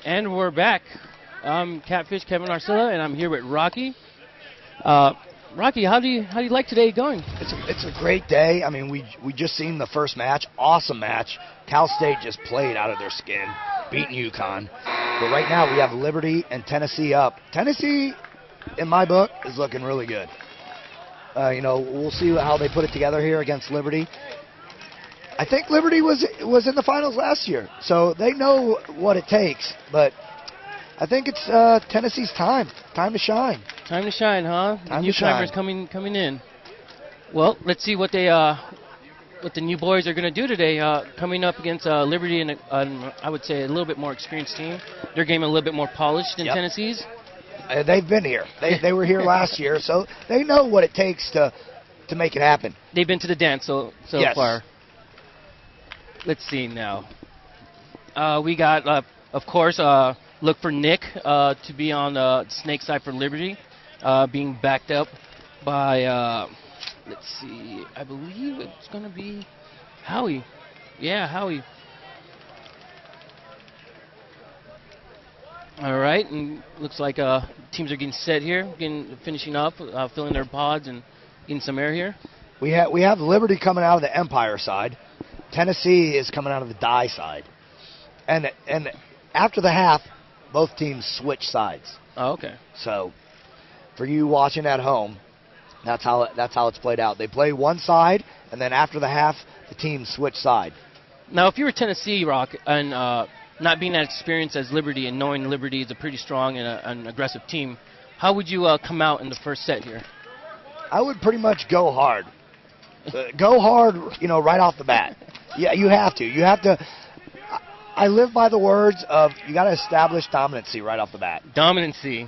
And we're back. I'm Catfish Kevin Arcilla, and I'm here with Rocky. Rocky, how do you like today going? It's a great day. I mean, we just seen the first match, awesome match. Cal State just played out of their skin, beating UConn. But right now we have Liberty and Tennessee up. Tennessee, in my book, is looking really good. We'll see how they put it together here against Liberty. I think Liberty was in the finals last year, so they know what it takes. But I think it's Tennessee's time to shine. Time to shine, huh? Time new to shine. timers coming in. Well, let's see what the new boys are going to do today. Coming up against Liberty and I would say a little bit more experienced team. Their game a little bit more polished than Tennessee's. They've been here. They were here last year, so they know what it takes to make it happen. They've been to the dance so yes. far. Let's see now. We got, of course, look for Nick to be on the snake side for Liberty, being backed up by, let's see, I believe it's going to be Howie. Yeah, Howie. All right, and looks like teams are getting set here, finishing up, filling their pods and getting some air here. We have Liberty coming out of the Empire side. Tennessee is coming out of the Die side. And after the half, both teams switch sides. Oh, okay. So for you watching at home, that's how it's played out. They play one side, and then after the half, the teams switch side. Now, if you were Tennessee, Rock, and not being that experienced as Liberty and knowing Liberty is a pretty strong and an aggressive team, how would you come out in the first set here? I would pretty much go hard. Go hard, right off the bat. Yeah, you have to. You have to. I live by the words of you got to establish dominancy right off the bat. Dominancy.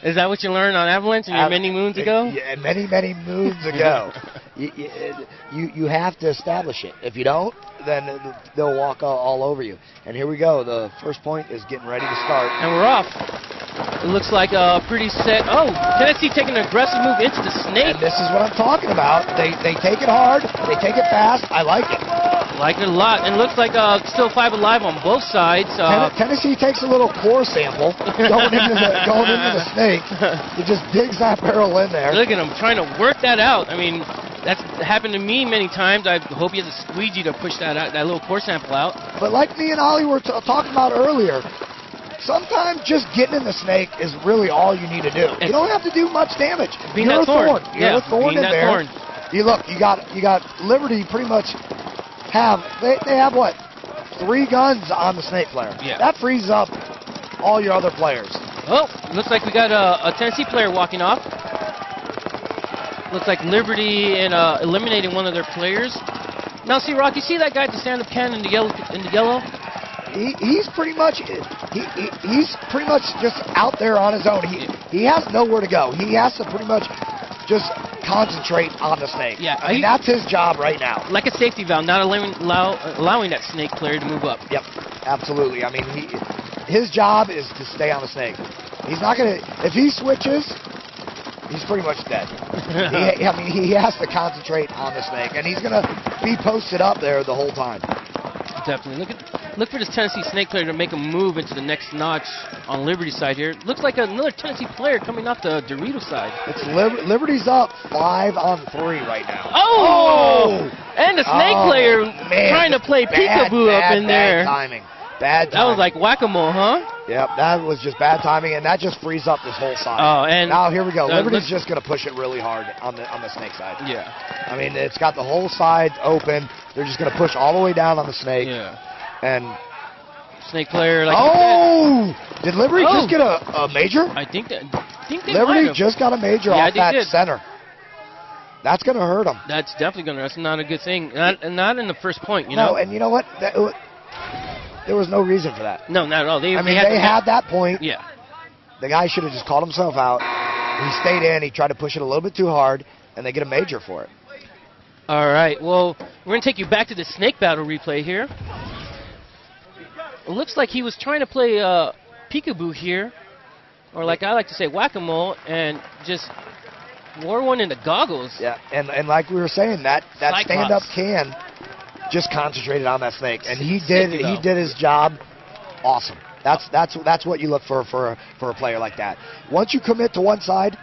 Is that what you learned on Avalanche many moons ago? Yeah, many moons ago. You have to establish it. If you don't, then they'll walk all over you. And here we go. The first point is getting ready to start. And we're off. It looks like a pretty set. Oh, Tennessee taking an aggressive move into the snake. And this is what I'm talking about. They take it hard. They take it fast. I like it. Like it a lot. And it looks like still 5 alive on both sides. Tennessee takes a little core sample going into the snake. It just digs that barrel in there. Look at him trying to work that out. I mean, that's happened to me many times. I hope he has a squeegee to push that little core sample out. But like me and Ollie were talking about earlier, sometimes just getting in the snake is really all you need to do. You don't have to do much damage. You're a thorn. You're a thorn in there. Thorn. You got Liberty pretty much they have what? 3 guns on the snake player. Yeah. That frees up all your other players. Oh, looks like we got a Tennessee player walking off. Looks like Liberty eliminating one of their players. Now, see, Rock, you see that guy at the stand-up can in the yellow? He's pretty much just out there on his own. He has nowhere to go. He has to pretty much just concentrate on the snake. Yeah, I mean, that's his job right now. Like a safety valve, not allowing that snake player to move up. Yep, absolutely. I mean, his job is to stay on the snake. He's not gonna. If he switches, he's pretty much dead. He has to concentrate on the snake, and he's gonna be posted up there the whole time. Definitely. Look for this Tennessee snake player to make a move into the next notch on Liberty side here. Looks like another Tennessee player coming off the Dorito side. It's Liberty's up 5-on-3 right now. Oh! And the snake player trying to play peekaboo up in there. Bad timing. Bad timing. That was like whack-a-mole, huh? Yep, that was just bad timing, and that just frees up this whole side. Oh, and now here we go. Liberty's just going to push it really hard on the snake side. Yeah. I mean, it's got the whole side open. They're just going to push all the way down on the snake. Yeah. And snake player. Did Liberty just get a major? I think they Liberty just got a major off that center. That's going to hurt them. That's definitely going to. That's not a good thing. Not in the first point, No, and you know what? There was no reason for that. No, not at all. They had that point. Yeah. The guy should have just called himself out. He stayed in. He tried to push it a little bit too hard, and they get a major for it. All right. Well, we're going to take you back to the snake battle replay here. It looks like he was trying to play peekaboo here, or like I like to say, whack-a-mole, and just wore one in the goggles. Yeah, and like we were saying, that stand-up can just concentrated on that snake, and he did his job awesome. That's what you look for a player like that. Once you commit to one side,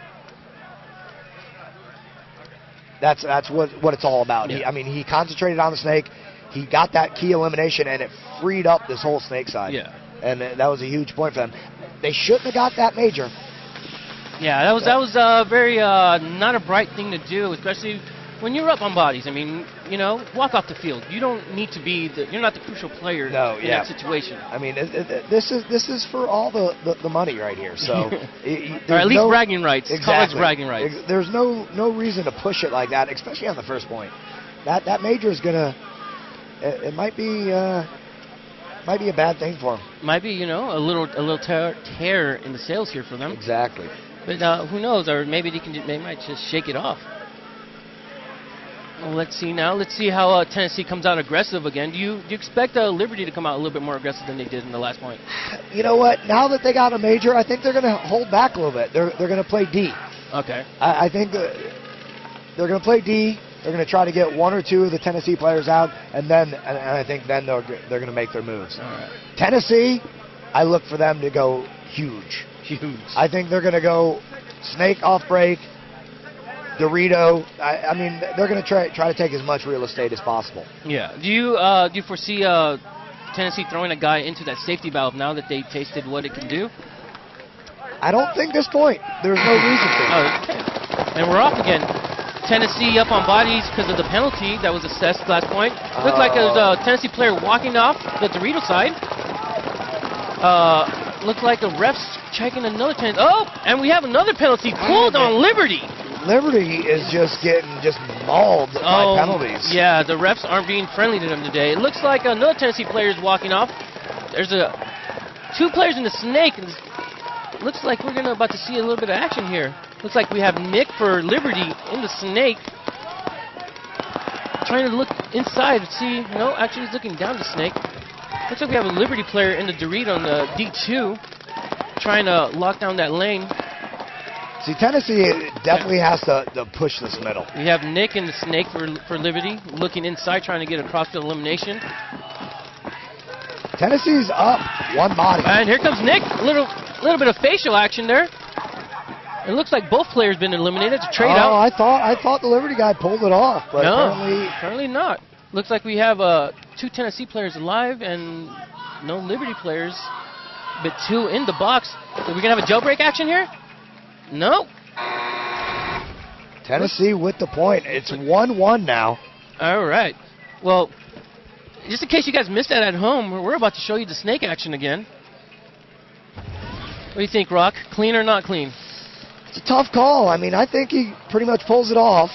that's what it's all about. Yeah. He concentrated on the snake. He got that key elimination, and it freed up this whole snake side. Yeah. And that was a huge point for them. They shouldn't have got that major. Yeah, that was very not a bright thing to do, especially when you're up on bodies. I mean, walk off the field. You don't need to be you're not the crucial player in that situation. I mean, this is for all the money right here. So or at least bragging rights. Exactly. College bragging rights. There's no reason to push it like that, especially on the first point. That major is gonna. It might be a bad thing for them. Might be, a little tear in the sails here for them. Exactly. But who knows? Or maybe they might just shake it off. Well, let's see now. Let's see how Tennessee comes out aggressive again. Do you expect Liberty to come out a little bit more aggressive than they did in the last point? You know what? Now that they got a major, I think they're going to hold back a little bit. They're going to play D. Okay. I think they're going to play D. They're going to try to get one or two of the Tennessee players out, and I think then they're going to make their moves. All right. Tennessee, I look for them to go huge. Huge. I think they're going to go snake off break, Dorito. They're going to try to take as much real estate as possible. Yeah. Do you foresee Tennessee throwing a guy into that safety valve now that they tasted what it can do? I don't think this point. There's no reason to. Oh, okay. And we're off again. Tennessee up on bodies because of the penalty that was assessed last point. Looked like there was a Tennessee player walking off the Dorito side. Looked like a ref's checking another Tennessee. Oh, and we have another penalty pulled on Liberty. Liberty is just getting mauled by penalties. Yeah, the refs aren't being friendly to them today. It looks like another Tennessee player is walking off. There's two players in the snake. And looks like we're about to see a little bit of action here. Looks like we have Nick for Liberty in the snake. Trying to look inside and see. No, actually he's looking down the snake. Looks like we have a Liberty player in the Dorito on the D2. Trying to lock down that lane. See, Tennessee definitely has to push this middle. We have Nick in the snake for Liberty. Looking inside, trying to get across the elimination. Tennessee's up one body. And here comes Nick. A little bit of facial action there. It looks like both players been eliminated. It's a trade out. I thought the Liberty guy pulled it off, but no, apparently not. Looks like we have two Tennessee players alive and no Liberty players, but two in the box. Are we gonna have a jailbreak action here? No. Tennessee with the point. It's 1-1 now. All right. Well, just in case you guys missed that at home, we're about to show you the snake action again. What do you think, Rock? Clean or not clean? It's a tough call. I think he pretty much pulls it off.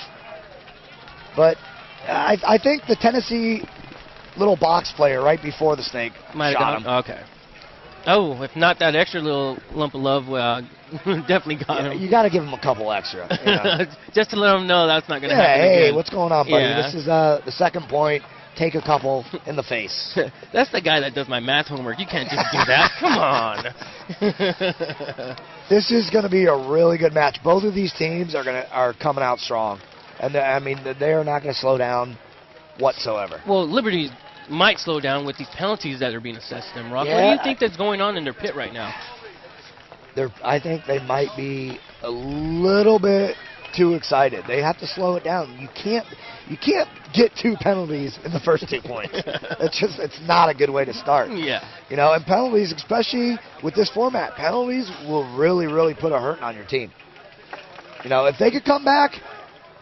But I think the Tennessee little box player right before the snake shot him. Okay. Oh, if not that extra little lump of love, definitely got him. You got to give him a couple extra. Just to let him know that's not going to happen hey, again. What's going on, buddy? Yeah. This is the second point. Take a couple in the face. That's the guy that does my math homework. You can't just do that. Come on. This is going to be a really good match. Both of these teams are coming out strong, and they are not going to slow down whatsoever. Well, Liberty might slow down with these penalties that are being assessed to them, Rock. Yeah, what do you think that's going on in their pit right now? I think they might be a little bit too excited. They have to slow it down. You can't get two penalties in the first 2 points. It's not a good way to start. Yeah. And penalties, especially with this format, penalties will really, really put a hurt on your team. If they could come back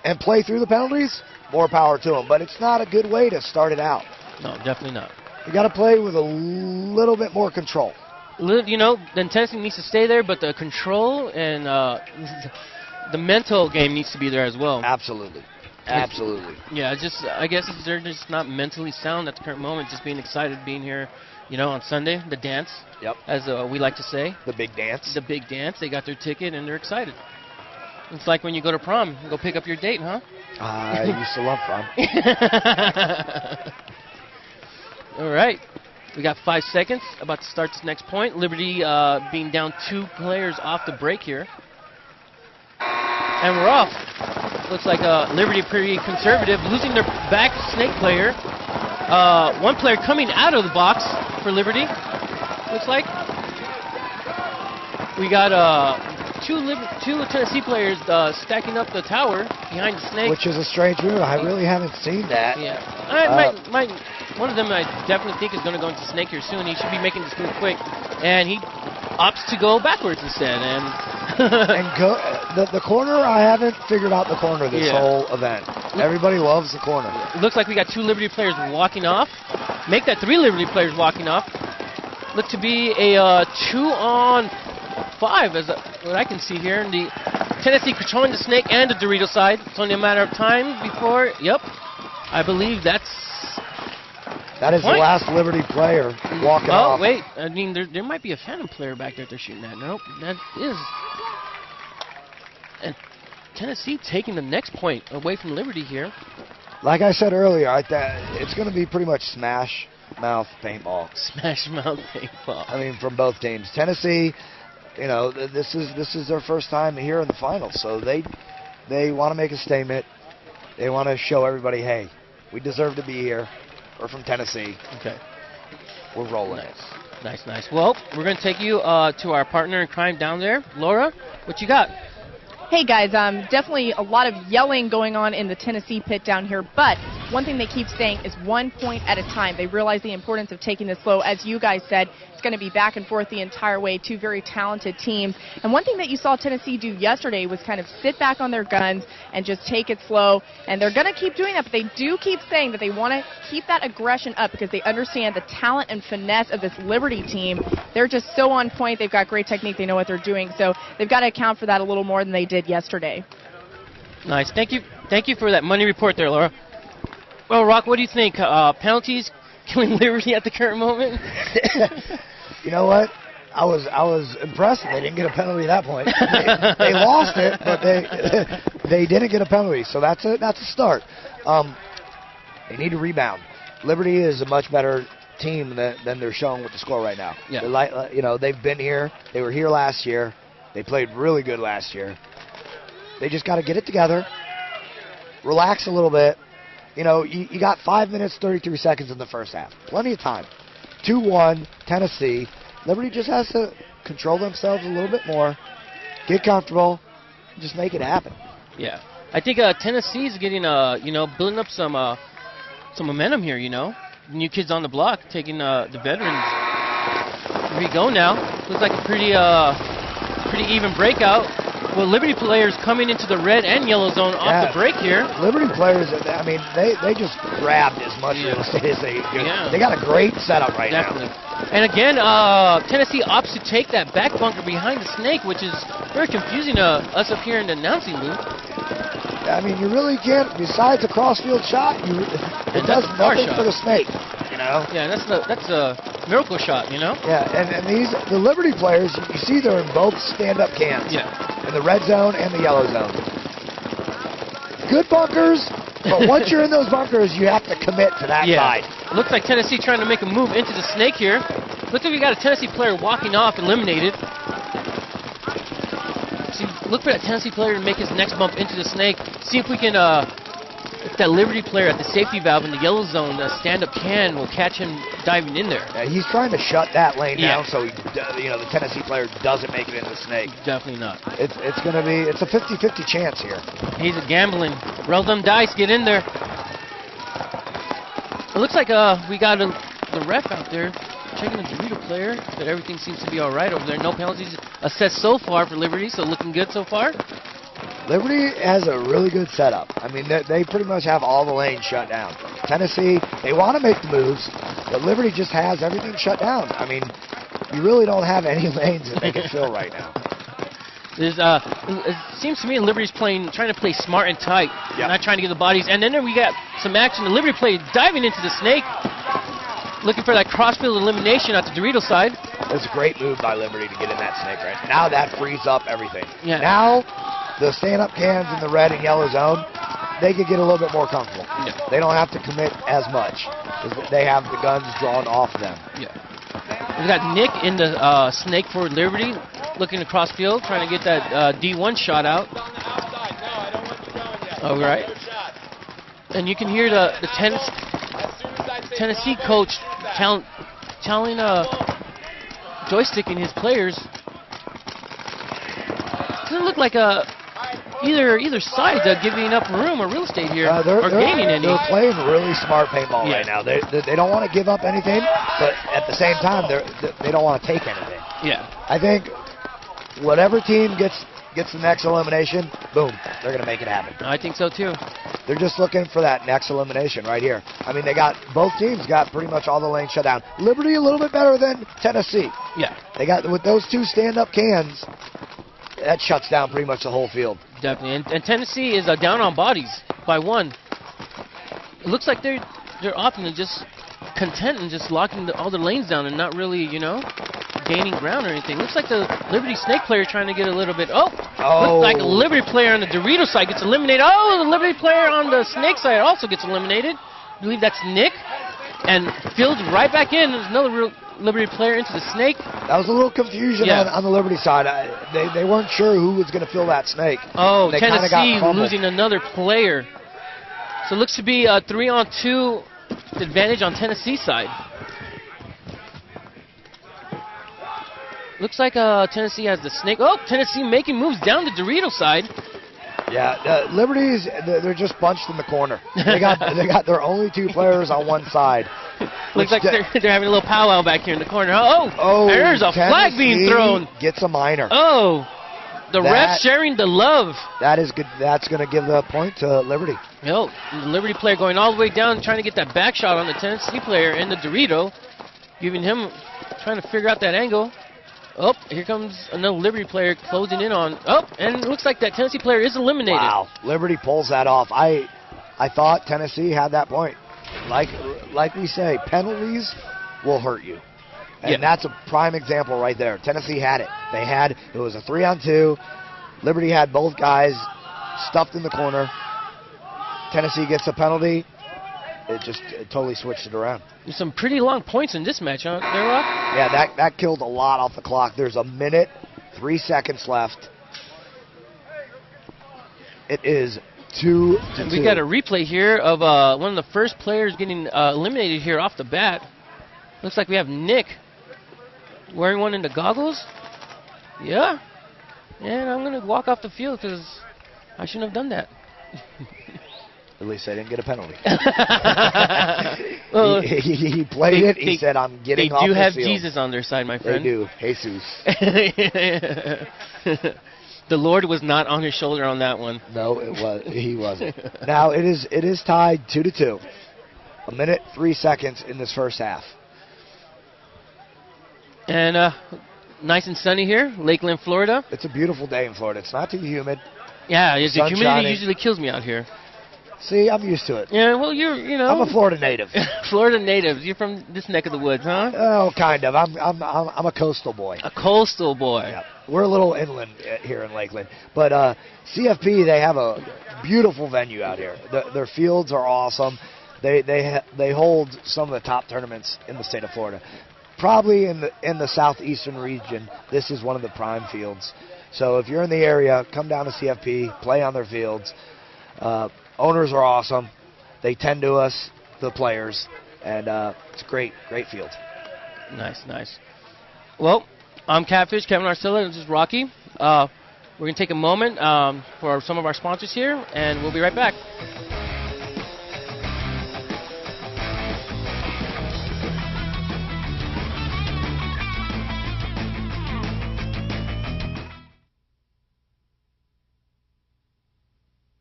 and play through the penalties, more power to them. But it's not a good way to start it out. No, definitely not. You got to play with a little bit more control. Then Tennessee needs to stay there, but the control and the mental game needs to be there as well. Absolutely. Absolutely. Yeah, I guess they're just not mentally sound at the current moment, just being excited being here, on Sunday, the dance. Yep. As we like to say. The big dance. The big dance. They got their ticket and they're excited. It's like when you go to prom, you go pick up your date, huh? I used to love prom. All right. We got 5 seconds. About to start this next point. Liberty being down 2 players off the break here. And we're off. Looks like Liberty pretty conservative, losing their back snake player. One player coming out of the box for Liberty. Looks like We got two Tennessee players stacking up the tower behind the snake. Which is a strange move. I really haven't seen that. Yeah. One of them I definitely think is going to go into snake here soon. He should be making this move quick. And he opts to go backwards instead. And the corner, I haven't figured out the corner this whole event. Everybody loves the corner. It looks like we got 2 Liberty players walking off. Make that 3 Liberty players walking off. Look to be a 2-on-5 as what I can see here. And the Tennessee controlling the snake and the Dorito side. It's only a matter of time before, I believe that is the last Liberty player walking off. Oh, wait. I mean, there might be a Phantom player back there they're shooting at. Nope, that is. And Tennessee taking the next point away from Liberty here. Like I said earlier, it's going to be pretty much smash mouth paintball. Smash mouth paintball. I mean, from both teams. Tennessee, this is their first time here in the finals, so they want to make a statement. They want to show everybody, hey, we deserve to be here. We're from Tennessee. Okay. We're rolling. Nice. Well, we're going to take you to our partner in crime down there. Laura, what you got? Hey guys, definitely a lot of yelling going on in the Tennessee pit down here, but one thing they keep saying is 1 point at a time. They realize the importance of taking this slow. As you guys said, it's going to be back and forth the entire way, 2 very talented teams. And one thing that you saw Tennessee do yesterday was kind of sit back on their guns and just take it slow. And they're going to keep doing that, but they do keep saying that they want to keep that aggression up because they understand the talent and finesse of this Liberty team. They're just so on point. They've got great technique. They know what they're doing. So they've got to account for that a little more than they did yesterday. Nice. Thank you for that money report there, Laura. Well, Rock, what do you think? Penalties killing Liberty at the current moment? You know what? I was impressed that they didn't get a penalty at that point. They lost it, but they didn't get a penalty, so that's a start. They need to rebound. Liberty is a much better team than they're showing with the score right now. Yeah. They've been here. They were here last year. They played really good last year. They just got to get it together, relax a little bit. You got 5 minutes, 33 seconds in the first half. Plenty of time. 2-1, Tennessee. Liberty just has to control themselves a little bit more, get comfortable, and just make it happen. Yeah. I think Tennessee is getting, building up some momentum here, New kids on the block, taking the veterans. Here we go now. Looks like a pretty even breakout. Well, Liberty players coming into the red and yellow zone off the break here. Liberty players, I mean, they just grabbed as much real estate as they could. Yeah. They got a great setup right Definitely. now. And again, Tennessee opts to take that back bunker behind the snake, which is very confusing to us up here in the announcing booth. I mean, you really can't, besides a crossfield shot, it does nothing for the snake, Yeah, that's a miracle shot, Yeah, and the Liberty players, you see they're in both stand-up cans. Yeah. In the red zone and the yellow zone. Good bunkers, but once you're in those bunkers, you have to commit to that side. Looks like Tennessee trying to make a move into the snake here. Looks like we got a Tennessee player walking off, eliminated. See, look for that Tennessee player to make his next bump into the snake. See if we can, if that Liberty player at the safety valve in the yellow zone, stand-up can, will catch him diving in there. Yeah, he's trying to shut that lane down so the Tennessee player doesn't make it into the snake. Definitely not. It's a 50-50 chance here. He's gambling. Roll them dice, get in there. It looks like we got the ref out there checking the Dorito player, but everything seems to be all right over there. No penalties assessed so far for Liberty, so looking good so far. Liberty has a really good setup. I mean, they pretty much have all the lanes shut down. Tennessee, they want to make the moves, but Liberty just has everything shut down. I mean, you really don't have any lanes that they can fill right now. It seems to me Liberty's trying to play smart and tight, not trying to get the bodies. And then we got some action. The Liberty play diving into the snake, looking for that crossfield elimination at the Dorito side. It's a great move by Liberty to get in that snake right now. That frees up everything. Yeah. Now, the stand-up cans in the red and yellow zone, they could get a little bit more comfortable. Yeah. They don't have to commit as much because they have the guns drawn off them. Yeah. We got Nick in the snake for Liberty, looking across field, trying to get that D1 shot out. All right. And you can hear the Tennessee coach telling joysticking his players Doesn't look like either side's giving up room or real estate here, or gaining any. They're playing really smart paintball right now. They don't want to give up anything, but at the same time, they don't want to take anything. Yeah. I think whatever team gets the next elimination, boom, they're going to make it happen. I think so too. They're just looking for that next elimination right here. I mean, both teams got pretty much all the lanes shut down. Liberty a little bit better than Tennessee. Yeah. They got, with those two stand-up cans, that shuts down pretty much the whole field. Definitely. And Tennessee is down on bodies by 1. It looks like they're often just content and just locking all the lanes down and not really, gaining ground or anything. Looks like the Liberty Snake player trying to get a little bit. Looks like a Liberty player on the Dorito side gets eliminated. Oh, the Liberty player on the Snake side also gets eliminated. I believe that's Nick. And Fields right back in. There's another real Liberty player into the Snake. That was a little confusion on the Liberty side. They weren't sure who was going to fill that Snake. Oh, Tennessee losing another player. So it looks to be a 3-on-2 advantage on Tennessee side. Looks like Tennessee has the Snake. Oh, Tennessee making moves down the Dorito side. Yeah, Liberty's, they're just bunched in the corner. They got their only 2 players on one side. Looks like they're having a little powwow back here in the corner. There's a flag being thrown. Gets a minor. The ref sharing the love. That is good. That's going to give the point to Liberty. The Liberty player going all the way down, trying to get that back shot on the Tennessee player in the Dorito, giving him, trying to figure out that angle. Here comes another Liberty player closing in on. And it looks like that Tennessee player is eliminated. Wow, Liberty pulls that off. I thought Tennessee had that point. Like we say, penalties will hurt you. And that's a prime example right there. Tennessee had it. It was a 3-on-2. Liberty had both guys stuffed in the corner. Tennessee gets a penalty. It totally switched it around. There's some pretty long points in this match, huh? Yeah, that killed a lot off the clock. There's 1 minute, 3 seconds left. It is 2-2. We got a replay here of one of the first players getting eliminated here off the bat. Looks like we have Nick wearing one in the goggles. Yeah. And I'm going to walk off the field because I shouldn't have done that. At least I didn't get a penalty. He played it. He said, I'm getting off the field. They do have Jesus on their side, my friend. They do. Jesus. The Lord was not on his shoulder on that one. No, he wasn't. Now, it is tied 2-2. 1 minute, 3 seconds in this first half. And nice and sunny here, Lakeland, Florida. It's a beautiful day in Florida. It's not too humid. Yeah, the humidity usually kills me out here. See, I'm used to it. Yeah, well, I'm a Florida native. Florida native. You're from this neck of the woods, huh? Oh, kind of. I'm a coastal boy. A coastal boy. Yeah. We're a little inland here in Lakeland. But CFP, they have a beautiful venue out here. Their fields are awesome. They hold some of the top tournaments in the state of Florida. Probably in the southeastern region, this is one of the prime fields. So if you're in the area, come down to CFP, play on their fields. Owners are awesome. They tend to us, the players, and it's a great field. Nice. Well, I'm Catfish, Kevin Arcilla. This is Rocky. We're going to take a moment for some of our sponsors here, and we'll be right back.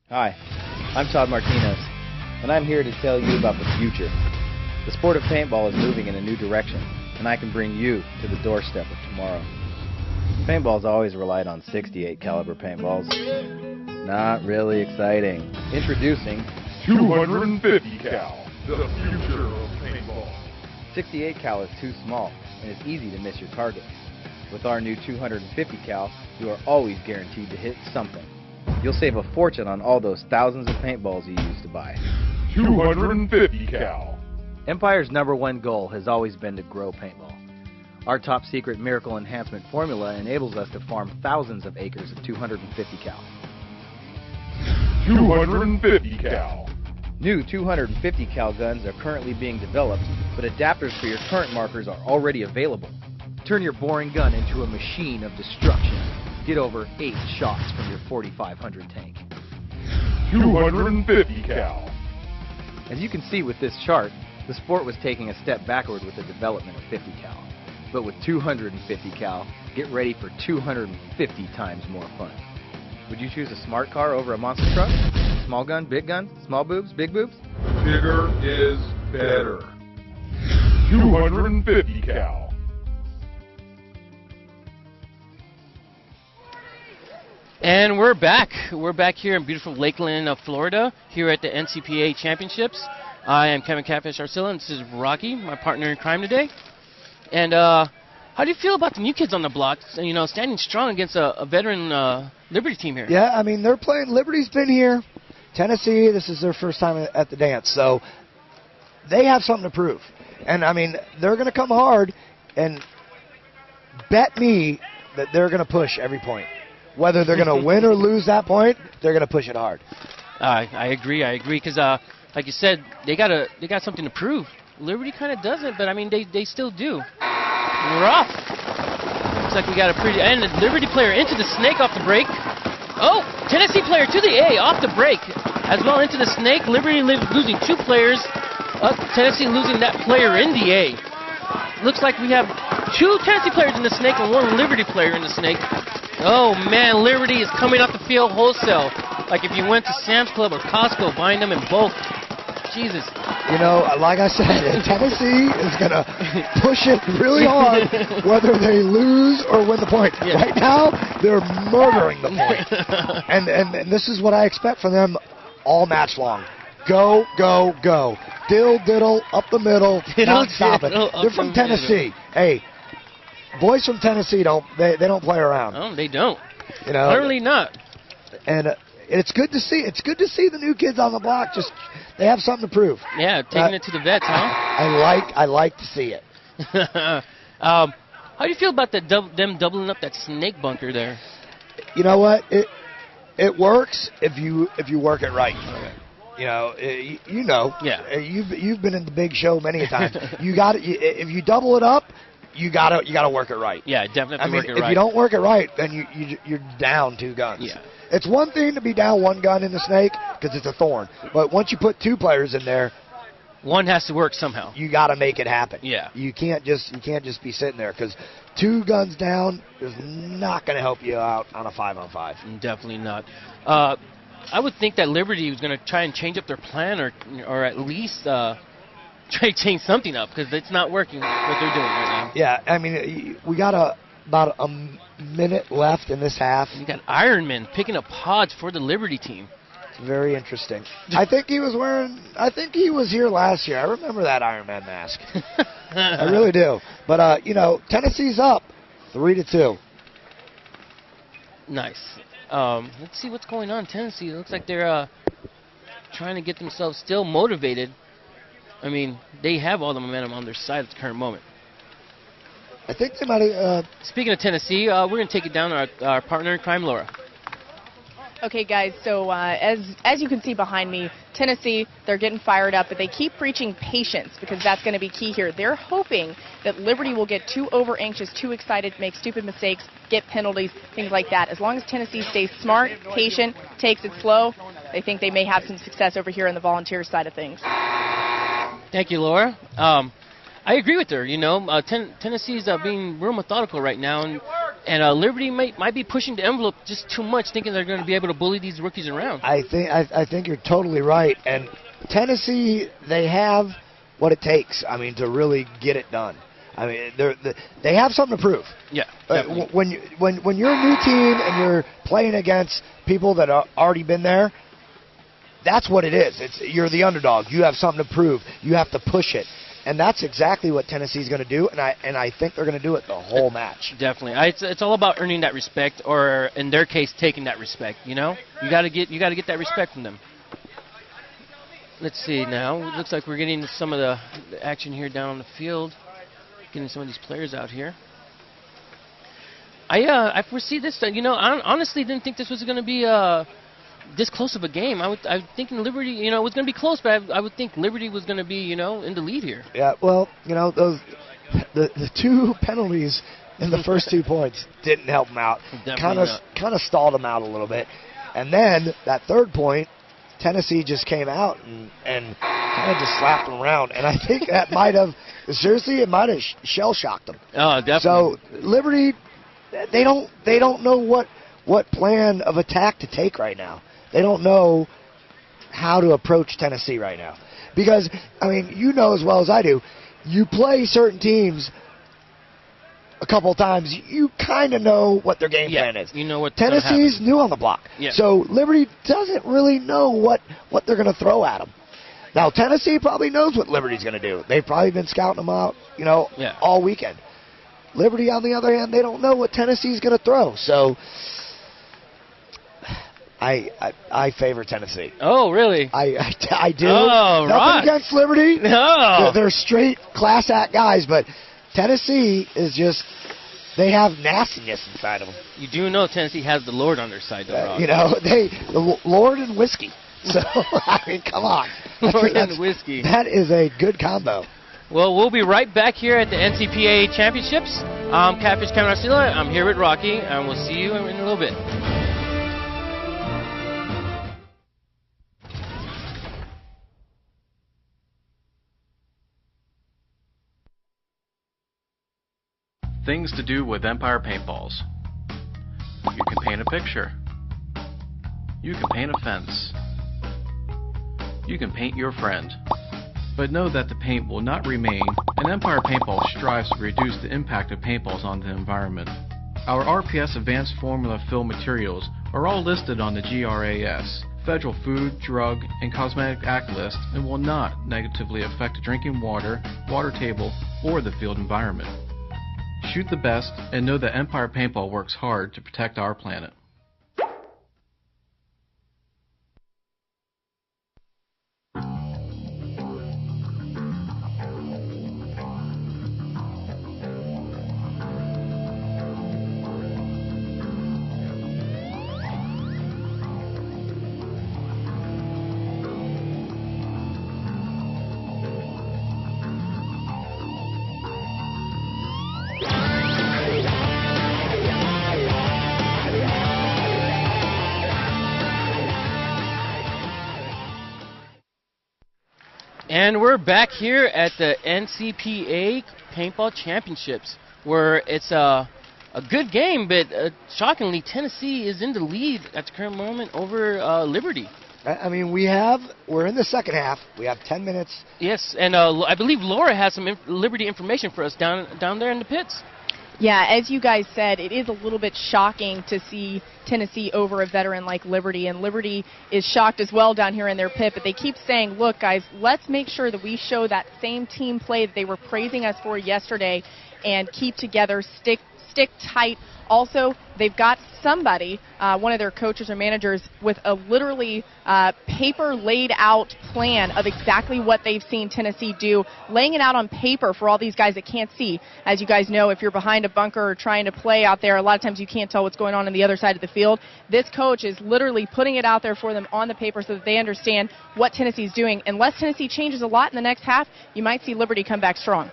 Hi, I'm Todd Martinez, and I'm here to tell you about the future. The sport of paintball is moving in a new direction, and I can bring you to the doorstep of tomorrow. Paintball's always relied on 68 caliber paintballs. Not really exciting. Introducing 250 cal, the future of paintball. 68 cal is too small, and it's easy to miss your target. With our new 250 cal, you are always guaranteed to hit something. You'll save a fortune on all those thousands of paintballs you used to buy. 250 cal. Empire's #1 goal has always been to grow paintball. Our top secret miracle enhancement formula enables us to farm thousands of acres of 250 cal. 250 cal. New 250 cal guns are currently being developed, but adapters for your current markers are already available. Turn your boring gun into a machine of destruction. get over 8 shots from your 4500 tank. 250 cal. As you can see with this chart, the sport was taking a step backward with the development of 50 cal. But with 250 cal, get ready for 250 times more fun. Would you choose a smart car over a monster truck? Small gun, big gun, small boobs, big boobs? Bigger is better. 250 cal. And we're back. We're back here in beautiful Lakeland, Florida, here at the NCPA Championships. I am Kevin Catfish Arcilla, and this is Rocky, my partner in crime today. And how do you feel about the new kids on the block, you know, standing strong against a veteran Liberty team here? Yeah, I mean, they're playing. Liberty's been here. Tennessee, this is their first time at the dance. So they have something to prove. And, I mean, they're going to come hard, and bet me that they're going to push every point. Whether they're going to win or lose that point, they're going to push it hard. I agree, because like you said, they got something to prove. Liberty kind of doesn't, but I mean they still do. We're off. Looks like we got a pretty and the Liberty player into the snake off the break. Oh, Tennessee player to the A off the break as well into the snake. Liberty losing 2 players. Tennessee losing that player in the A. Looks like we have 2 Tennessee players in the snake and 1 Liberty player in the snake. Oh man, Liberty is coming off the field wholesale. Like if you went to Sam's Club or Costco, buying them in bulk. Jesus. You know, like I said, Tennessee is going to push it really hard, whether they lose or win the point. Yeah. Right now, they're murdering the point. and this is what I expect from them all match long. Go, go, go. Diddle, diddle, up the middle, not stop it. They're from Tennessee. Hey, boys from Tennessee don't play around. Oh, they don't. You know, Clearly not. And it's good to see. It's good to see the new kids on the block. Just they have something to prove. Yeah, taking it to the vets, huh? I like to see it. How do you feel about them doubling up that snake bunker there? You know what? It works if you work it right. Okay. You know, you know. Yeah. You've been in the big show many a time. You got if you double it up, you gotta work it right. Yeah, definitely. I mean, work it if right. you don't work it right, then you're down 2 guns. Yeah. It's one thing to be down 1 gun in the snake because it's a thorn, but once you put 2 players in there, one has to work somehow. You got to make it happen. Yeah. You can't just be sitting there because 2 guns down is not going to help you out on a 5-on-5. Definitely not. I would think that Liberty was going to try and change up their plan, or at least try to change something up because it's not working what they're doing right now. Yeah, I mean, we got about a minute left in this half. You got Ironman picking up pods for the Liberty team. It's very interesting. I think he was here last year. I remember that Iron Man mask. I really do. But you know, Tennessee's up 3-2. Nice. Let's see what's going on. Tennessee, it looks like they're trying to get themselves still motivated. I mean, they have all the momentum on their side at the current moment. I think they might have... Speaking of Tennessee, we're going to take it down to our partner in crime, Laura. Okay, guys, so as you can see behind me, Tennessee, they're getting fired up, but they keep preaching patience because that's going to be key here. They're hoping that Liberty will get too over-anxious, too excited, make stupid mistakes, get penalties, things like that. As long as Tennessee stays smart, patient, takes it slow, they think they may have some success over here on the volunteer side of things. Thank you, Laura. I agree with her. You know, Tennessee's being real methodical right now, and Liberty might be pushing the envelope just too much, thinking they're going to be able to bully these rookies around. I think you're totally right. And Tennessee, they have what it takes. I mean, to really get it done. I mean, they have something to prove. Yeah. When you're a new team and you're playing against people that are already been there, that's what it is. You're the underdog. You have something to prove. You have to push it. And that's exactly what Tennessee's going to do, and I think they're going to do it the whole match. Definitely, it's all about earning that respect, or in their case, taking that respect. You know, you got to get that respect from them. Let's see now. It looks like we're getting some of the action here down on the field, getting some of these players out here. I foresee this. You know, I honestly didn't think this was going to be this close of a game. I was thinking Liberty, you know, it was going to be close, but I would think Liberty was going to be, you know, in the lead here. Yeah, well, you know, the two penalties in the first 2 points didn't help them out. Kind of stalled them out a little bit. And then that third point, Tennessee just came out and kind of just slapped them around. And I think that might have, seriously, it might have shell-shocked them. Oh, definitely. So Liberty, they don't know what plan of attack to take right now. They don't know how to approach Tennessee right now. Because, I mean, you know as well as I do, you play certain teams a couple of times, you kind of know what their game plan is. You know what Tennessee's new on the block. Yeah. So Liberty doesn't really know what they're going to throw at them. Now, Tennessee probably knows what Liberty's going to do. They've probably been scouting them out, all weekend. Liberty, on the other hand, they don't know what Tennessee's going to throw. So I favor Tennessee. Oh, really? I do. Oh, Nothing against Liberty. No. They're straight class act guys, but Tennessee is just, they have nastiness inside of them. You do know Tennessee has the Lord on their side, though, the Lord and whiskey. So, I mean, come on. Lord and whiskey. That is a good combo. Well, we'll be right back here at the NCPA Championships. I'm Catfish Cameron Arcila. I'm here with Rocky, and we'll see you in a little bit. Things to do with Empire paintballs. You can paint a picture. You can paint a fence. You can paint your friend. But know that the paint will not remain, and Empire Paintball strives to reduce the impact of paintballs on the environment. Our RPS Advanced Formula Fill materials are all listed on the GRAS, Federal Food, Drug, and Cosmetic Act list, and will not negatively affect the drinking water, water table, or the field environment. Shoot the best, and know that Empire Paintball works hard to protect our planet. And we're back here at the NCPA Paintball Championships, where it's a good game, but shockingly, Tennessee is in the lead at the current moment over Liberty. I mean, we're in the second half. We have 10 minutes. Yes, and I believe Laura has some Liberty information for us down there in the pits. Yeah, as you guys said, it is a little bit shocking to see Tennessee over a veteran like Liberty, and Liberty is shocked as well down here in their pit, but they keep saying, look, guys, let's make sure that we show that same team play that they were praising us for yesterday and keep together, stick tight. Also, they've got somebody, one of their coaches or managers, with a literally paper laid out plan of exactly what they've seen Tennessee do, laying it out on paper for all these guys that can't see. As you guys know, if you're behind a bunker or trying to play out there, a lot of times you can't tell what's going on the other side of the field. This coach is literally putting it out there for them on the paper so that they understand what Tennessee's doing. Unless Tennessee changes a lot in the next half, you might see Liberty come back strong.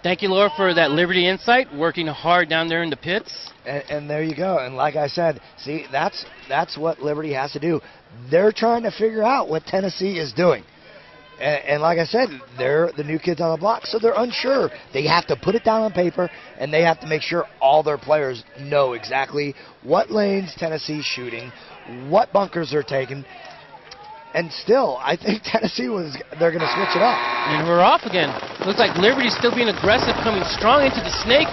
Thank you, Laura, for that Liberty insight, working hard down there in the pits. And there you go. And like I said, see, that's what Liberty has to do. They're trying to figure out what Tennessee is doing. And like I said, they're the new kids on the block, so they're unsure. They have to put it down on paper, and they have to make sure all their players know exactly what lanes Tennessee's shooting, what bunkers they're taking. And still, I think Tennessee they're going to switch it up. And we're off again. Looks like Liberty's still being aggressive, coming strong into the snake,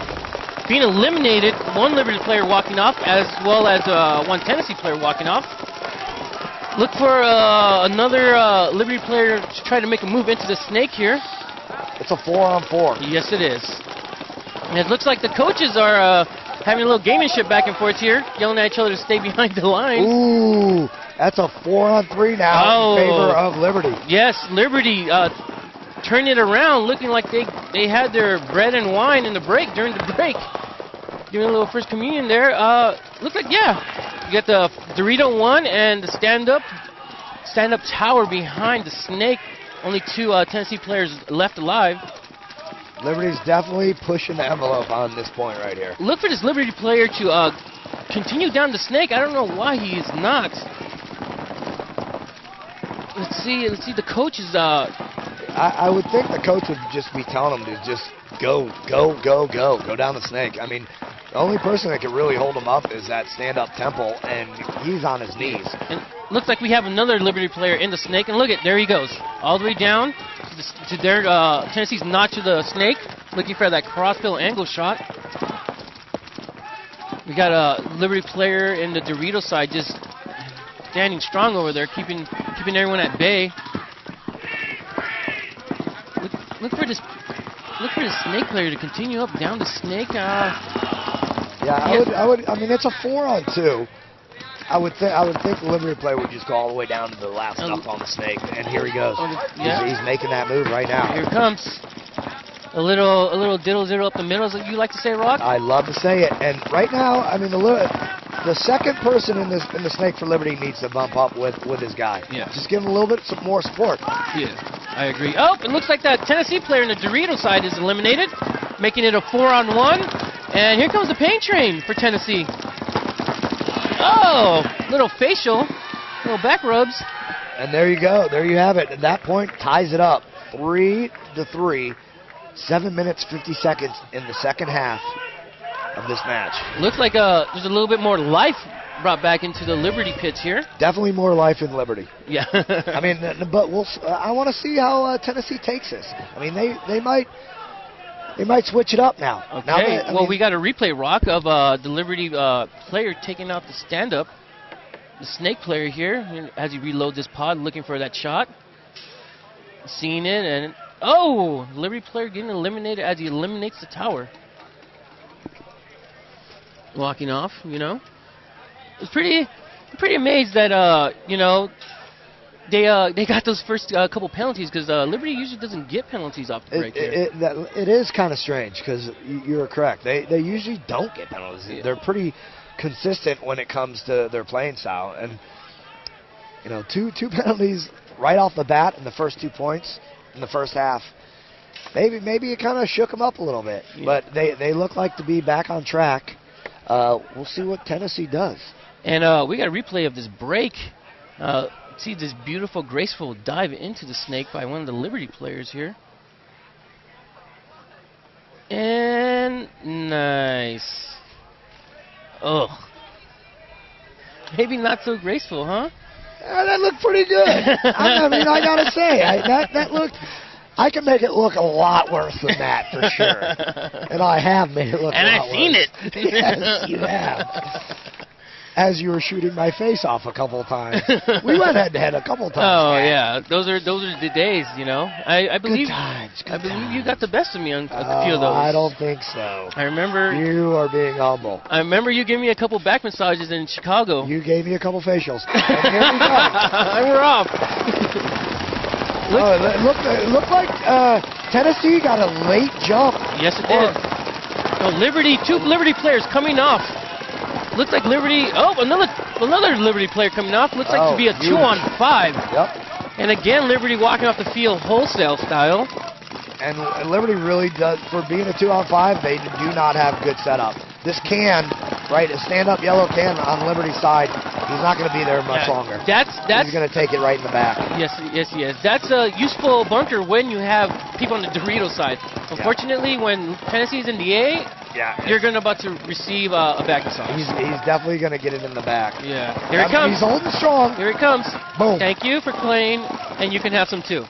being eliminated. One Liberty player walking off, as well as one Tennessee player walking off. Look for another Liberty player to try to make a move into the snake here. It's a 4-on-4. Yes, it is. And it looks like the coaches are having a little gaming-ship back and forth here, yelling at each other to stay behind the lines. Ooh, that's a 4-on-3 now in favor of Liberty. Yes, Liberty turned it around, looking like they had their bread and wine in the break, during the break. Giving a little first communion there. Looks like, yeah, you got the Dorito one and the stand-up tower behind the snake. Only two Tennessee players left alive. Liberty's definitely pushing the envelope on this point right here. Look for this Liberty player to continue down the snake. I don't know why he is not. Let's see. The coach is. I would think the coach would just be telling him to just go down the snake. I mean, the only person that can really hold him up is that stand-up Temple, and he's on his knees. And looks like we have another Liberty player in the snake, and look at, there he goes, all the way down to their Tennessee's not to the snake, looking for that crossbill angle shot. We got a Liberty player in the Dorito side just standing strong over there, keeping everyone at bay. Look for this snake player to continue up down the snake. I mean, it's a 4-on-2. I would think the Liberty player would just go all the way down to the last up on the snake, and here he goes. He's making that move right now. Here it comes. A little diddle up the middle, as you like to say, Rock. I love to say it. And right now, I mean, the second person in the snake for Liberty needs to bump up with his guy. Yeah. Just give him a little bit more support. Yeah, I agree. Oh, it looks like that Tennessee player in the Dorito side is eliminated, making it a 4-on-1. And here comes the paint train for Tennessee. Oh, little facial, little back rubs. And there you go. There you have it. At that point, ties it up. 3-3. 7 minutes, 50 seconds in the second half of this match. Looks like there's a little bit more life brought back into the Liberty pits here. Definitely more life in Liberty. Yeah. I mean, but I want to see how Tennessee takes this. I mean, they might switch it up now. Okay. We got a replay, Rock, of the Liberty player taking out the stand-up. The snake player here, as he reloads this pod, looking for that shot. Seeing it, and Liberty player getting eliminated as he eliminates the tower. Walking off, It's pretty amazed that they got those first couple penalties, because Liberty usually doesn't get penalties off the break. It is kind of strange, because you're correct. They usually don't get penalties. Yeah. They're pretty consistent when it comes to their playing style, and two penalties right off the bat in the first 2 points in the first half. Maybe it kind of shook them up a little bit, but they look like to be back on track. We'll see what Tennessee does. And we got a replay of this break. See this beautiful, graceful dive into the snake by one of the Liberty players here. And nice. Oh. Maybe not so graceful, huh? That looked pretty good. I mean, I gotta say, that looked. I can make it look a lot worse than that for sure, and I have made it look. And a lot I've seen worse. it. Yes, you have. As you were shooting my face off a couple of times, we went head to head a couple of times. Oh man. yeah, those are the days, I believe. Good times. I believe you got the best of me on a few of those. I don't think so. I remember. You are being humble. I remember you giving me a couple back massages in Chicago. You gave me a couple facials. And here we go. And we're off. It looked like Tennessee got a late jump. Yes, it did. Two Liberty players coming off. Looks like Liberty. Oh, another Liberty player coming off. Looks like to be a 2-on-5. Yep. And again, Liberty walking off the field wholesale style. And Liberty really does, for being a 2-on-5, they do not have good setup. This can, right, a stand-up yellow can on Liberty's side, he's not going to be there much longer. He's going to take it right in the back. Yes, he is. That's a useful bunker when you have people on the Dorito side. Unfortunately, when Tennessee's in the A, you're going to about to receive a back massage. He's definitely going to get it in the back. Yeah. Here it comes. He's holding strong. Here it comes. Boom. Thank you for playing, and you can have some too.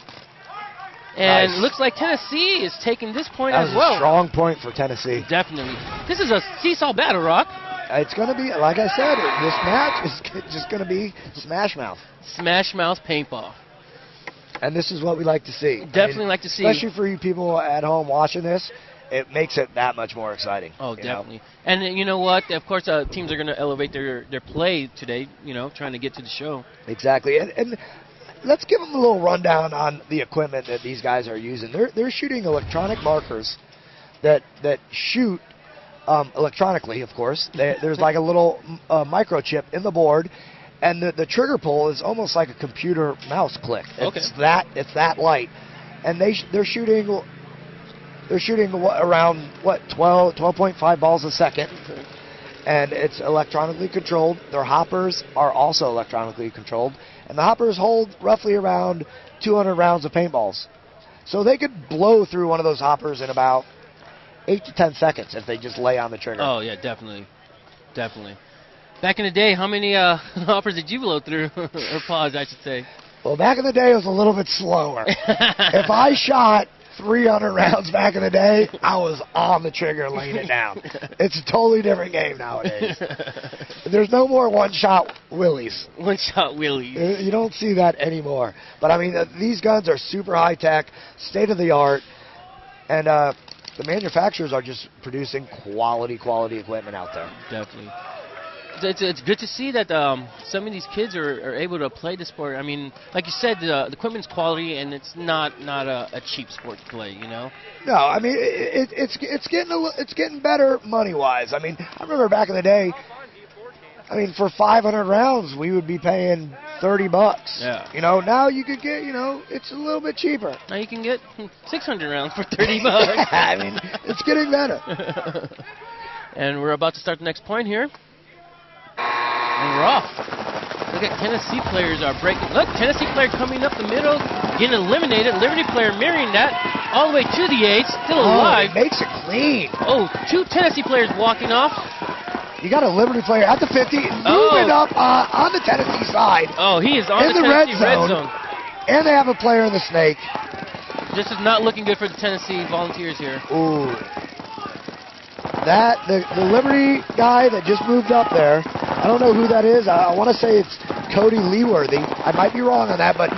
And looks like Tennessee is taking this point as well. That was a strong point for Tennessee. Definitely. This is a seesaw battle, Rock. It's going to be, like I said, this match is just going to be smash mouth. Smash mouth paintball. And this is what we like to see. Definitely like to see. Especially for you people at home watching this, it makes it that much more exciting. Oh, definitely. And you know what? Of course, teams are going to elevate their play today, trying to get to the show. Exactly. And let's give them a little rundown on the equipment that these guys are using. They're shooting electronic markers that shoot electronically, of course. There's like a little microchip in the board, and the trigger pull is almost like a computer mouse click. It's that light, and they're shooting They're shooting around 12.5 balls a second, and it's electronically controlled. Their hoppers are also electronically controlled, and the hoppers hold roughly around 200 rounds of paintballs. So they could blow through one of those hoppers in about 8 to 10 seconds if they just lay on the trigger. Oh yeah, definitely. Back in the day, how many hoppers did you blow through, or pods, I should say? Well, back in the day, it was a little bit slower. If I shot 300 rounds back in the day, I was on the trigger laying it down. It's a totally different game nowadays. There's no more one-shot willies. One-shot willies. You don't see that anymore. But, I mean, these guns are super high-tech, state-of-the-art, and the manufacturers are just producing quality equipment out there. Definitely. It's good to see that some of these kids are able to play the sport. I mean, like you said, the equipment's quality, and it's not a cheap sport to play. You know. No, I mean it's getting better money-wise. I mean, I remember back in the day. I mean, for 500 rounds, we would be paying $30. Yeah. You know, now you could get, it's a little bit cheaper. Now you can get 600 rounds for $30. I mean, it's getting better. And we're about to start the next point here. And we're off. Look at Tennessee players are breaking. Look, Tennessee player coming up the middle, getting eliminated. Liberty player mirroring that all the way to the 8, still alive. It makes it clean. Oh, 2 Tennessee players walking off. You got a Liberty player at the 50, moving up on the Tennessee side. Oh, he is on in the red Tennessee red zone. And they have a player in the snake. This is not looking good for the Tennessee Volunteers here. Ooh. The Liberty guy that just moved up there, I don't know who that is. I want to say it's Cody Leeworthy. I might be wrong on that, but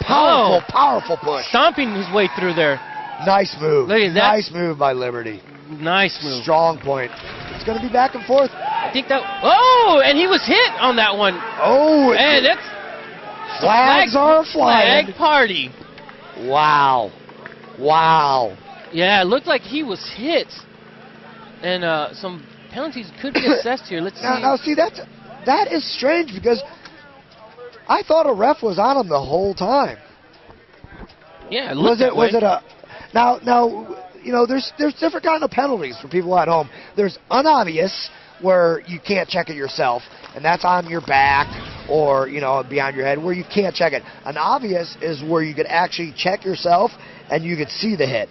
powerful push. Stomping his way through there. Nice move. Look at that. Nice move by Liberty. Nice move. Strong point. It's going to be back and forth. I think that. Oh, and he was hit on that one. Oh, and that's flags are flying. Flag party. Wow. Yeah, it looked like he was hit. And some penalties could be assessed here. Let's see. Now, see, that is strange because I thought a ref was on him the whole time. Yeah, it looked that way. Was it a? Now, there's different kind of penalties for people at home. There's unobvious where you can't check it yourself, and that's on your back or behind your head where you can't check it. An obvious is where you could actually check yourself and you could see the hit.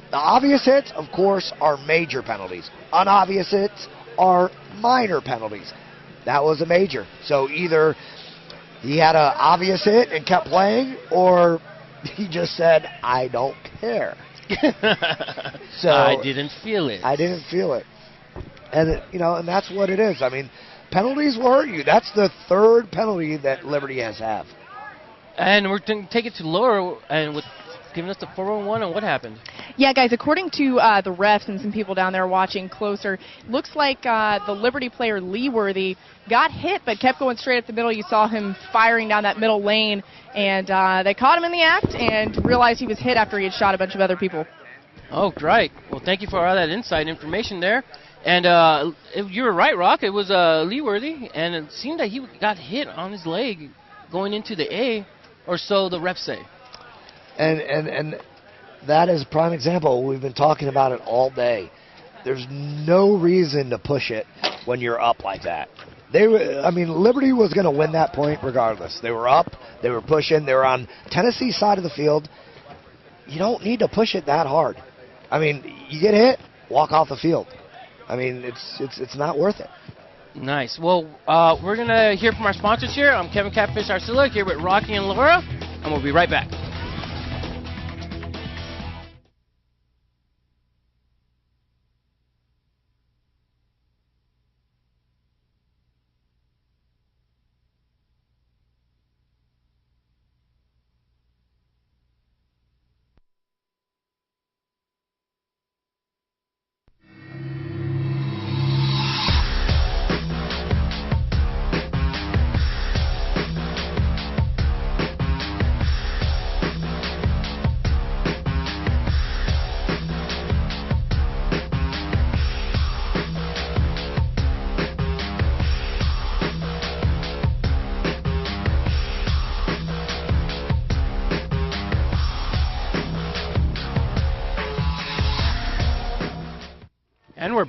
The obvious hits, of course, are major penalties. Unobvious hits are minor penalties. That was a major. So either he had an obvious hit and kept playing, or he just said, I don't care. So I didn't feel it. And, and that's what it is. I mean, penalties will hurt you. That's the third penalty that Liberty has have. And we're going to take it to Laura and with giving us the 4-on-1 and what happened. Yeah, guys, according to the refs and some people down there watching closer, looks like the Liberty player Leeworthy got hit but kept going straight up the middle. You saw him firing down that middle lane, and they caught him in the act and realized he was hit after he had shot a bunch of other people. Oh, right. Well, thank you for all that inside information there. And you were right, Rock. It was Leeworthy, and it seemed that he got hit on his leg going into the A, or so the refs say. And that is a prime example. We've been talking about it all day. There's no reason to push it when you're up like that. Liberty was going to win that point regardless. They were up. They were pushing. They were on Tennessee's side of the field. You don't need to push it that hard. I mean, you get hit, walk off the field. I mean, it's not worth it. Nice. Well, we're going to hear from our sponsors here. I'm Kevin Catfish Arcilla here with Rocky and Laura, and we'll be right back.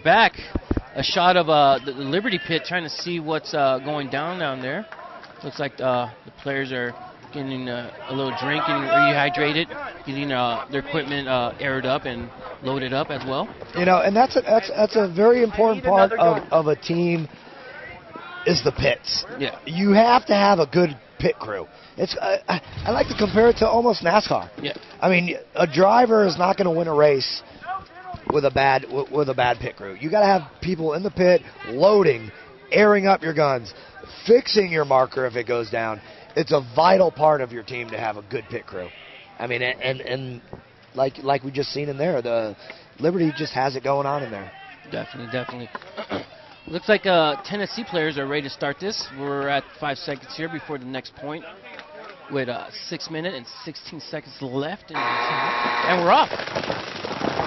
back. A shot of the Liberty pit, trying to see what's going down there. Looks like the players are getting a little drink and rehydrated, getting their equipment aired up and loaded up as well. You know, and that's a very important part of a team is the pits. Yeah. You have to have a good pit crew. It's I like to compare it to almost NASCAR. Yeah. I mean, a driver is not going to win a race with a bad pit crew. You got to have people in the pit loading, airing up your guns, fixing your marker if it goes down. It's a vital part of your team to have a good pit crew. I mean, and like we just seen in there, the Liberty just has it going on in there. Definitely. Looks like Tennessee players are ready to start this. We're at 5 seconds here before the next point, with 6 minutes and 16 seconds left, and we're off.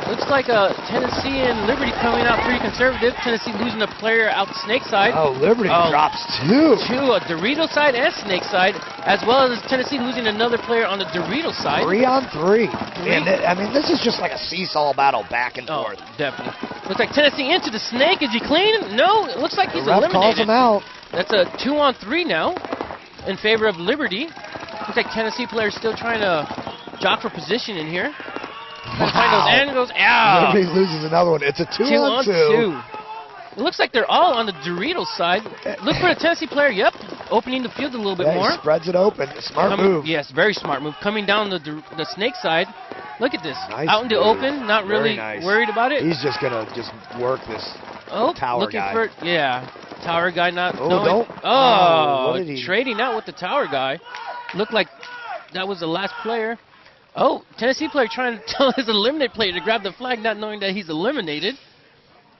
Looks like Tennessee and Liberty coming out pretty conservative. Tennessee losing a player out Snake side. Oh, Liberty drops two. To a Dorito side and Snake side, as well as Tennessee losing another player on the Dorito side. 3 on 3. And I mean, this is just like a seesaw battle back and forth. Definitely. Looks like Tennessee into the Snake. Is he clean? No, it looks like he's The ref eliminated. calls him out. That's a 2 on 3 now in favor of Liberty. Looks like Tennessee players still trying to jock for position in here. Trying to find those angles. Ow! Liberty loses another one. It's a 2 on 2. It looks like they're all on the Doritos side. Look for the Tennessee player. Yep, opening the field a little bit more. He spreads it open. Smart move. Yes, very smart move. Coming down the Snake side. Look at this. Nice out in the move. open, not really worried about it. He's just gonna work this tower looking guy. for tower guy not Oh, knowing. don't. Oh, what did he- trading out with the tower guy. Looked like that was the last player. Oh, Tennessee player trying to tell his eliminate player to grab the flag, not knowing that he's eliminated.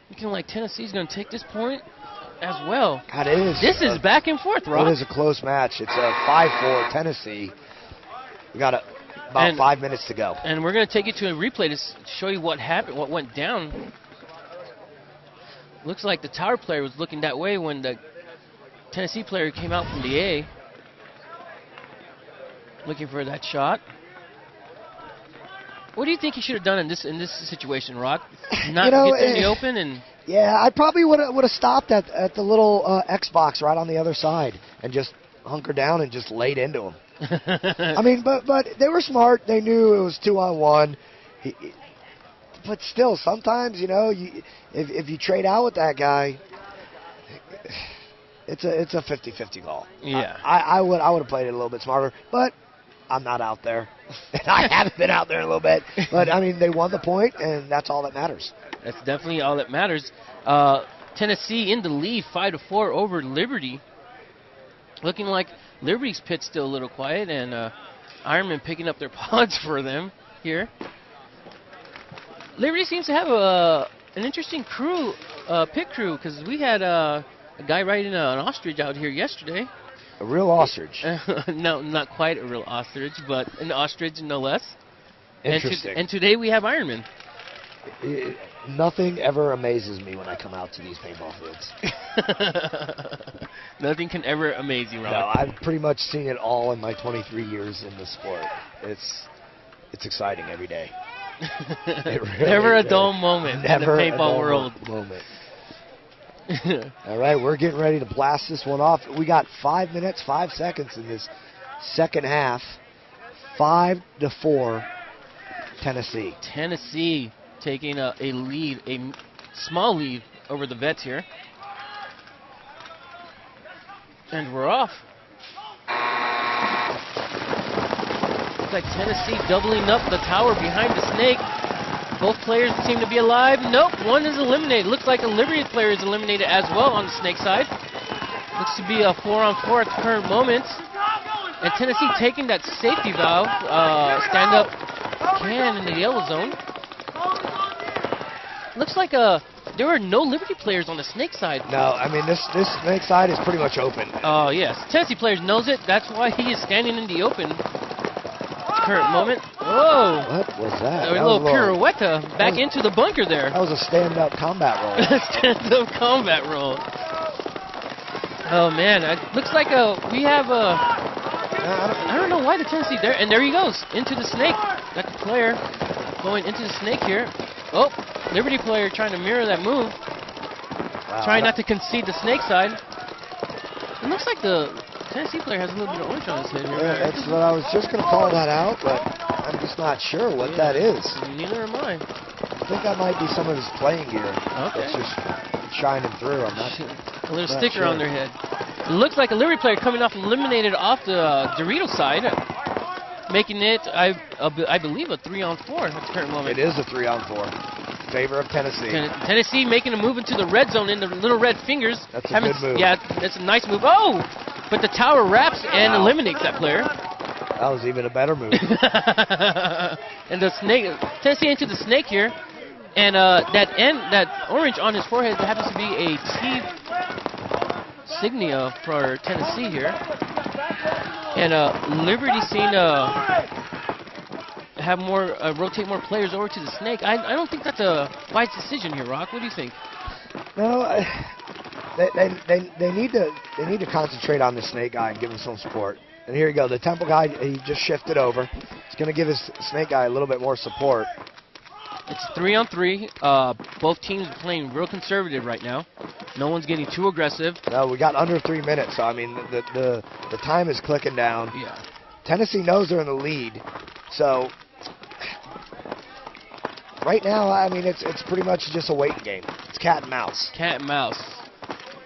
Looking like Tennessee's going to take this point as well. God, it is. This is back and forth, Rob. It is a close match. It's a 5-4 Tennessee. We got about 5 minutes to go. And we're going to take you to a replay to show you what happened, what went down. Looks like the tower player was looking that way when the Tennessee player came out from the A. Looking for that shot. What do you think he should have done in this situation, Rock? Not get in the open and. Yeah, I probably would have stopped at the little Xbox right on the other side and just hunkered down and just laid into him. I mean, but they were smart. They knew it was 2 on 1. But still, sometimes if you trade out with that guy, it's a 50-50 call. Yeah, I would have played it a little bit smarter, but I'm not out there. And I haven't been out there a little bit. But, I mean, they won the point, and that's all that matters. That's definitely all that matters. Tennessee in the lead, 5-4 over Liberty. Looking like Liberty's pit's still a little quiet, and Ironman picking up their pods for them here. Liberty seems to have an interesting crew, pit crew, because we had a guy riding an ostrich out here yesterday. A real ostrich. No, not quite a real ostrich, but an ostrich no less. Interesting. And today we have Ironman. Nothing ever amazes me when I come out to these paintball fields. Nothing can ever amaze you, Rob. No, I've pretty much seen it all in my 23 years in the sport. It's exciting every day. It really, never a dull moment in the never paintball a world. Moment. All right, we're getting ready to blast this one off. We got 5 minutes, 5 seconds in this second half. 5-4, Tennessee. Tennessee taking a lead, a small lead over the Vets here. And we're off. Looks like Tennessee doubling up the tower behind the Snake. Both players seem to be alive. Nope, one is eliminated. Looks like a Liberty player is eliminated as well on the Snake side. Looks to be a 4-on-4 at the current moment. And Tennessee taking that safety valve, stand-up can in the yellow zone. Looks like there were no Liberty players on the Snake side. No, I mean, this Snake side is pretty much open. Oh, yes. Tennessee players knows it. That's why he is standing in the open. Current moment. Whoa. What was that? A little pirouette back into the bunker there. That was a stand-up combat roll. Stand-up combat roll. Oh, man. Looks like we have I don't know why the Tennessee there. And there he goes. Into the Snake. Got the player going into the Snake here. Oh, Liberty player trying to mirror that move. Wow, Trying not to concede the snake side. It looks like the Tennessee player has a little bit of orange on his head here. Yeah, that's what I was just going to call that out, but I'm just not sure what that is. Neither am I. I think that might be some of his playing gear. Okay. It's just shining through. I'm not A little not sticker sure. on their head. It looks like a Liberty player coming off eliminated off the Dorito side, making it, I believe, a 3-on-4 at the current moment. It is a 3-on-4. Favor of Tennessee. Tennessee making a move into the red zone in the little red fingers. That's a good move. Yeah, that's a nice move. Oh! But the tower wraps and eliminates that player. That was even a better move. And the snake, Tennessee into the snake here. And that orange on his forehead happens to be a T insignia for Tennessee here. And Liberty seen have more rotate more players over to the snake. I don't think that's a wise decision here, Rock. What do you think? No, they need to concentrate on the snake guy and give him some support. And here you go. The Temple guy, he just shifted over. He's going to give his snake guy a little bit more support. It's 3-on-3. Both teams are playing real conservative right now. No one's getting too aggressive. No, we got under 3 minutes, so I mean the time is clicking down. Yeah. Tennessee knows they're in the lead, so right now, I mean it's pretty much just a waiting game. It's cat and mouse. Cat and mouse.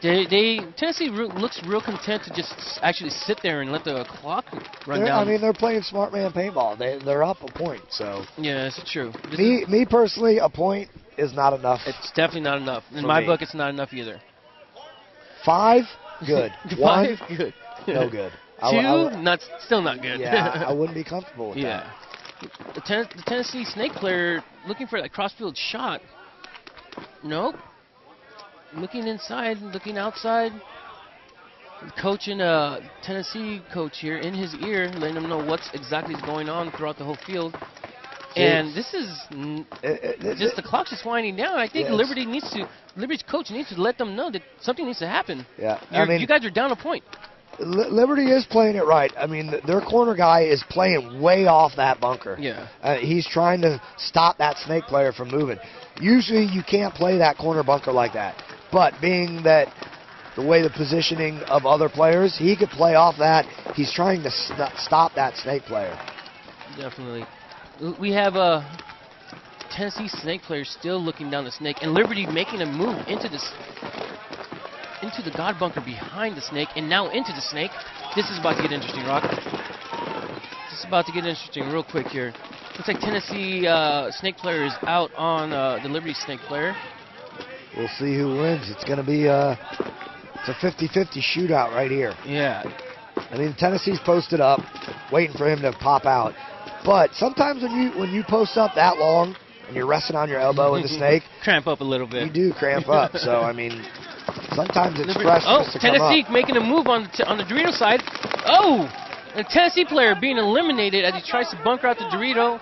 Tennessee looks real content to just actually sit there and let the clock run down. I mean, they're playing smart man paintball. They're up a point, so. Yeah, it's true. Me personally, a point is not enough. It's definitely not enough. In my book, it's not enough either. 5, good. 1, 5, good. No good. 2, still not good. Yeah, I wouldn't be comfortable with that. Yeah. The Tennessee snake player looking for that crossfield shot. Nope. Looking inside, looking outside. Coach and Tennessee coach here in his ear, letting him know what's exactly going on throughout the whole field. And this is just the clock's just winding down. I think Liberty's coach needs to let them know that something needs to happen. Yeah, you guys are down a point. Liberty is playing it right. I mean, their corner guy is playing way off that bunker. Yeah. He's trying to stop that snake player from moving. Usually you can't play that corner bunker like that. But being that the way the positioning of other players, he could play off that. He's trying to stop that snake player. Definitely. We have a Tennessee snake player still looking down the snake, and Liberty making a move into the God bunker behind the snake, and now into the snake. This is about to get interesting, Rock. This is about to get interesting real quick here. Looks like Tennessee snake player is out on the Liberty snake player. We'll see who wins. It's going to be it's a 50-50 shootout right here. Yeah. I mean, Tennessee's posted up, waiting for him to pop out. But sometimes when you post up that long and you're resting on your elbow in the snake, cramp up a little bit. You do cramp up. So I mean, sometimes it's Liberty, fresh to Tennessee come up. making a move on the Dorito side. Oh, a Tennessee player being eliminated as he tries to bunker out the Dorito.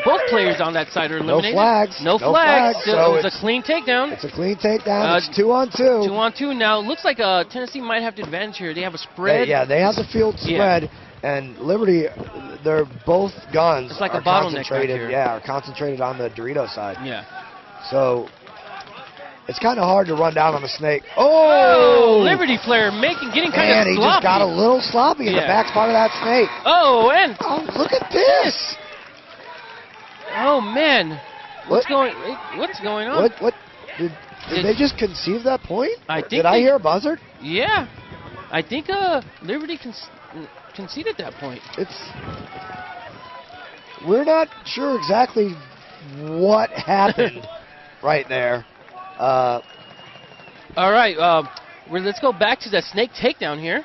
Both players on that side are eliminated. No flags. No flags. So it's a clean takedown. It's a clean takedown. It's 2-on-2. 2-on-2 now. Looks like Tennessee might have the advantage here. They have a spread. They have the field spread. Yeah. And Liberty, they're both guns. It's like are a bottleneck concentrated. here. Yeah, are concentrated on the Dorito side. Yeah. So it's kind of hard to run down on the snake. Oh! Liberty player getting kind of sloppy. And he just got a little sloppy in the back part of that snake. Oh, and look at this! Oh man, what's going on? What? Did they just conceive that point? Did I hear a buzzer? Yeah, I think Liberty conceded that point. We're not sure exactly what happened right there. All right, let's go back to that snake takedown here.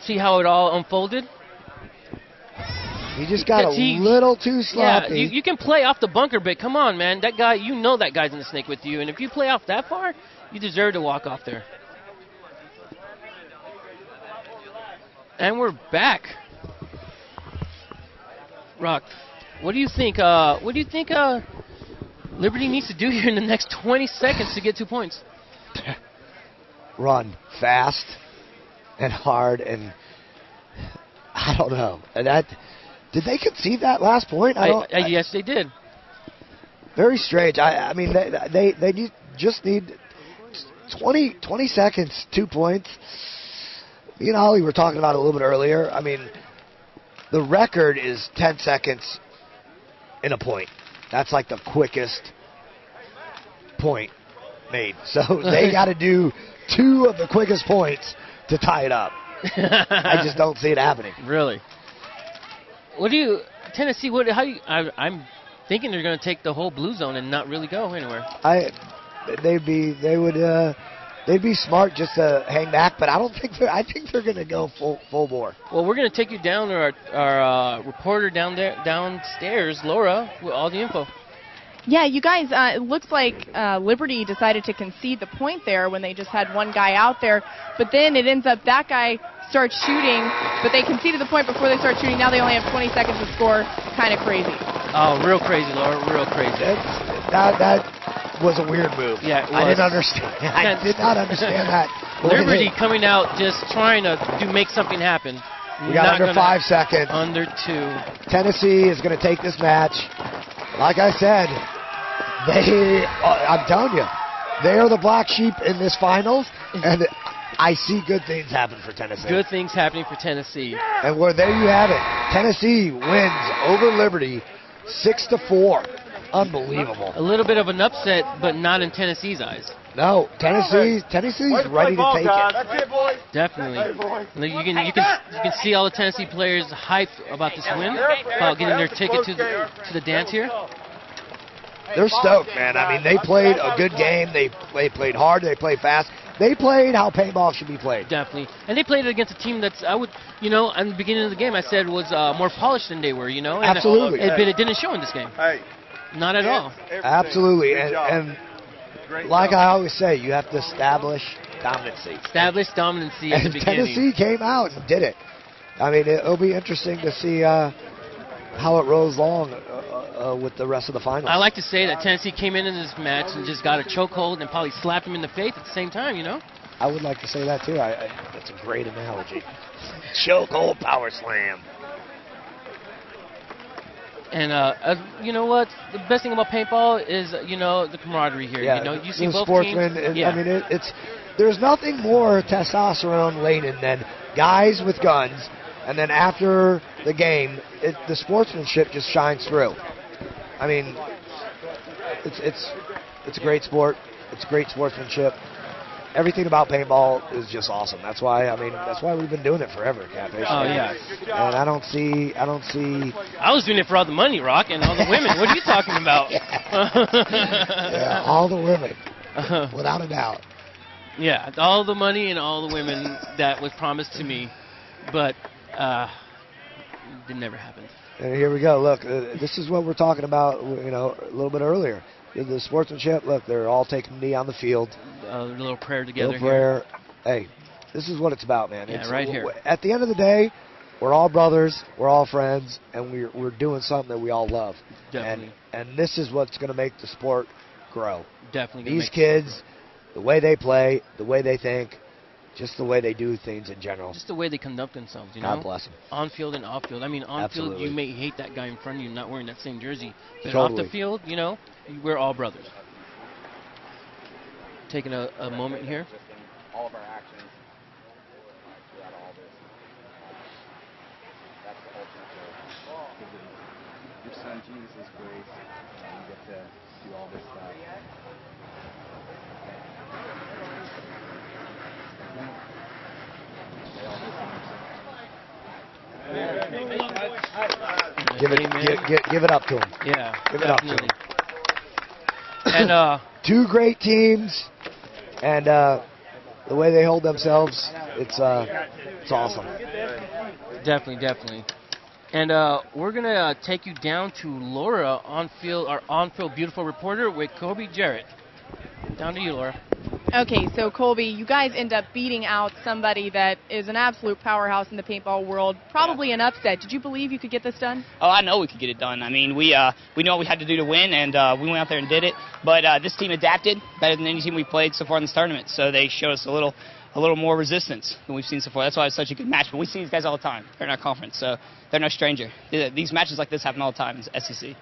See how it all unfolded. He just got a little too sloppy. Yeah, you can play off the bunker, but come on, man. That guy, you know that guy's in the snake with you, and if you play off that far, you deserve to walk off there. And we're back. Rock, what do you think? Liberty needs to do here in the next 20 seconds to get 2 points? Run fast and hard, and I don't know. And did they concede that last point? Yes, they did. Very strange. I mean, they just need 20 seconds, 2 points. Me and Ollie were talking about it a little bit earlier. I mean, the record is 10 seconds in a point. That's like the quickest point made. So they got to do 2 of the quickest points to tie it up. I just don't see it happening. Really? Tennessee? I'm thinking they're going to take the whole blue zone and not really go anywhere. They'd be smart just to hang back, but I think they're going to go full bore. Well, we're going to take you down to our reporter downstairs, Laura, with all the info. Yeah, you guys, it looks like Liberty decided to concede the point there when they just had one guy out there, but then it ends up that guy starts shooting, but they conceded the point before they start shooting. Now they only have 20 seconds to score. Kind of crazy. Oh, real crazy, Laura, real crazy. That was a weird move. Yeah, I didn't understand. I did not understand that. Liberty coming out just trying to make something happen. We got under 5 seconds. Under 2. Tennessee is going to take this match. Like I said, I'm telling you, they are the black sheep in this finals, and I see good things happen for Tennessee. Good things happening for Tennessee. And there you have it. Tennessee wins over Liberty 6-4. Unbelievable. A little bit of an upset, but not in Tennessee's eyes. No, Tennessee's ready to take it. That's it, boys. Definitely. You can see all the Tennessee players hyped about this win, about getting their ticket to the dance here. They're stoked, man. I mean, they played a good game. They played hard. They played fast. They played how paintball should be played. Definitely. And they played it against a team that's, at the beginning of the game, I said was more polished than they were, And Absolutely. But it didn't show in this game. Hey. Not at all. Absolutely. And like I always say, you have to establish dominancy. Establish dominancy at the beginning. Tennessee came out and did it. I mean, it'll be interesting to see how it rolls along with the rest of the finals. I like to say that Tennessee came in this match and just got a chokehold and probably slapped him in the face at the same time, I would like to say that, too. That's a great analogy. Chokehold power slam. And you know what? The best thing about paintball is, the camaraderie here. Yeah, You see the both sportsmen. teams. I mean, there's nothing more testosterone laden than guys with guns, and then after the game, the sportsmanship just shines through. I mean, it's a great sport. It's great sportsmanship. Everything about paintball is just awesome. That's why we've been doing it forever, Catfish. Oh yeah. And I don't see. I was doing it for all the money, Rock, and all the women. What are you talking about? Yeah, all the women, without a doubt. Yeah, all the money and all the women that was promised to me, but it never happened. And here we go. Look, this is what we're talking about. A little bit earlier. The sportsmanship. Look, they're all taking a knee on the field. A little prayer together. Little prayer. Hey, this is what it's about, man. Yeah, right here. At the end of the day, we're all brothers, we're all friends, and we're doing something that we all love. Definitely. And this is what's going to make the sport grow. Definitely. These kids, the way they play, the way they think, just the way they do things in general. Just the way they conduct themselves, God bless them. On field and off field. I mean, on Absolutely. field, you may hate that guy in front of you not wearing that same jersey. But Totally. off the field, we're all brothers. Taking a moment here. All of our actions throughout all this. That's the ultimate goal. Your son Jesus' grace, you get to do all this stuff. Give it up to them. Yeah, Give it definitely. up to them. And two great teams, and the way they hold themselves, it's awesome. Definitely. And we're going to take you down to Laura, our on-field beautiful reporter with Kobe Jarrett. Down to you, Laura. Okay, so Colby, you guys end up beating out somebody that is an absolute powerhouse in the paintball world. Probably an upset. Did you believe you could get this done? Oh, I know we could get it done. I mean, we know what we had to do to win, and we went out there and did it. But this team adapted better than any team we played so far in this tournament. So they showed us a little more resistance than we've seen so far. That's why it's such a good match. But we see these guys all the time. They're in our conference, so they're no stranger. These matches like this happen all the time in SEC.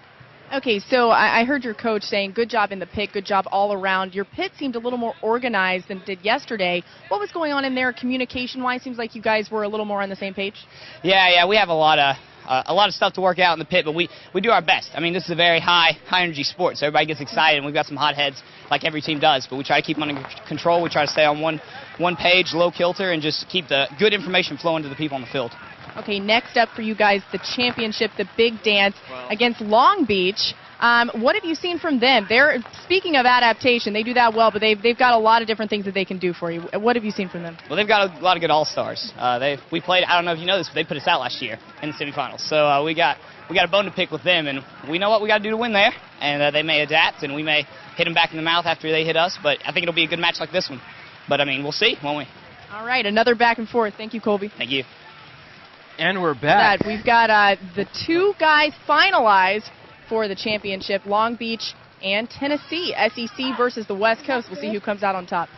Okay, so I heard your coach saying good job in the pit, good job all around. Your pit seemed a little more organized than it did yesterday. What was going on in there communication-wise? Seems like you guys were a little more on the same page. Yeah, we have a lot of stuff to work out in the pit, but we do our best. I mean, this is a very high energy sport, so everybody gets excited, and we've got some hot heads like every team does, but we try to keep them under control. We try to stay on one page, low kilter, and just keep the good information flowing to the people on the field. Okay, next up for you guys, the championship, the big dance against Long Beach. What have you seen from them? Speaking of adaptation, they do that well, but they've got a lot of different things that they can do for you. What have you seen from them? Well, they've got a lot of good all-stars. We played, I don't know if you know this, but they put us out last year in the semifinals. So we got a bone to pick with them, and we know what we got to do to win there. And they may adapt, and we may hit them back in the mouth after they hit us, but I think it'll be a good match like this one. But, I mean, we'll see, won't we? All right, another back and forth. Thank you, Colby. Thank you. And we're back. We've got the two guys finalized for the championship, Long Beach and Tennessee. SEC versus the West Coast. We'll see who comes out on top.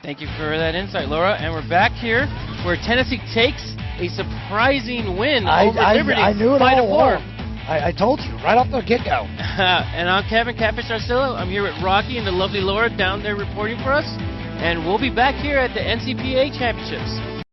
Thank you for that insight, Laura. And we're back here where Tennessee takes a surprising win over Liberty. I knew it by all the four. along. I told you right off the get-go. And I'm Kevin Catfish Arcillo. I'm here with Rocky and the lovely Laura down there reporting for us. And we'll be back here at the NCPA Championships.